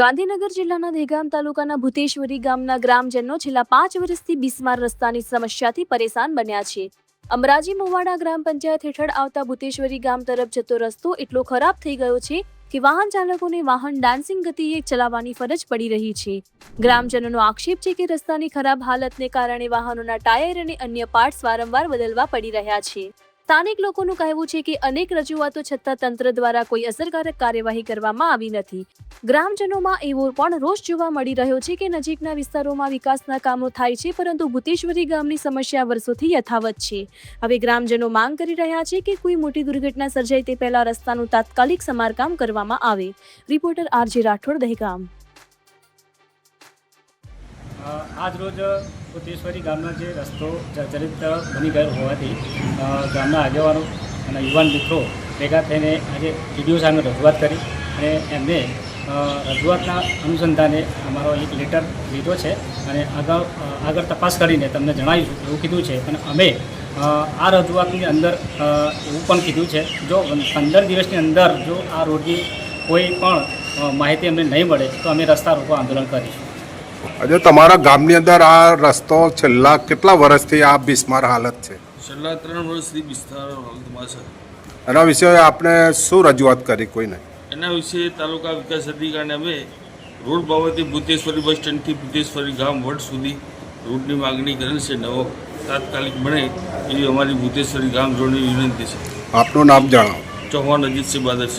ગાંધીનગર જિલ્લાના દહેગામ તાલુકાના ભૂતેશ્વરી ગામના ગ્રામજનો છેલ્લા 5 વર્ષથી બિસ્માર રસ્તાની સમસ્યાથી પરેશાન બન્યા છે. અમરાજી મોવાડા ગ્રામ પંચાયત હેઠળ આવતા ભૂતેશ્વરી ગામ તરફ જતો રસ્તો એટલો ખરાબ થઈ ગયો છે કે વાહન ચાલકોને વાહન ડાન્સિંગ ગતિએ ચલાવવાની ફરજ પડી રહી છે. ગ્રામજનોનો આક્ષેપ છે કે રસ્તાની ખરાબ હાલતને કારણે વાહનોના ટાયર અને અન્ય પાર્ટ્સ વારંવાર બદલવા પડી રહ્યા છે. સ્થાનિક લોકોનું કહેવું છે કે અનેક રજૂઆતો છતાં તંત્ર દ્વારા કોઈ અસરકારક કાર્યવાહી કરવામાં આવી નથી. ગ્રામજનોમાં એવો પણ રોષ જોવા મળી રહ્યો છે કે નજીકના વિસ્તારોમાં વિકાસના કામો થાય છે પરંતુ ભૂતેશ્વરી ગામની સમસ્યા વર્ષોથી યથાવત છે. હવે ગ્રામજનો માંગ કરી રહ્યા છે કે કોઈ મોટી દુર્ઘટના સર્જાય તે પહેલા રસ્તાનું તાત્કાલિક સમારકામ કરવામાં આવે. Reporter RJ Rathod, Dehgam. આજ રોજ ભૂતેશ્વરી ગામનો જે રસ્તો જર્જરિત બની ગયો હોવાથી ગામના આગેવાનો અને યુવાન મિત્રો ભેગા થઈને આજે ટીડીઓ સામે રજૂઆત કરી અને એમને રજૂઆતના અનુસંધાને અમારો એક લેટર લીધો છે અને આગળ તપાસ કરીને તમને જણાવીશું એવું કીધું છે. અને અમે આ રજૂઆતની અંદર એવું પણ કીધું છે જો 15 દિવસની અંદર જો આ રોડની કોઈ પણ માહિતી અમને નહીં મળે તો અમે રસ્તા રોકો આંદોલન કરીશું. આજે તમારા ગામની અંદર આ રસ્તો છેલ્લા કેટલા વર્ષથી આ બિસ્માર હાલત છે? છેલ્લા 3 વર્ષથી બિસ્માર હાલતમાં છે. એના વિશે આપણે શું રજૂઆત કરી? કોઈ નહીં. એના વિશે તાલુકા વિકાસ અધિકારીને અમે રોડ બાબતે ભૂતેશ્વરી બસ સ્ટેન્ડથી ભૂતેશ્વરી ગામ વડ સુધી રોડની માગણી કરેલ છે. નવો તાત્કાલિક બને એવી અમારી ભૂતેશ્વરી ગામ રોડની વિનંતી છે. આપનું નામ જણાવો. ચૌહાણ અજીતસિંહ બાદરસિંહ.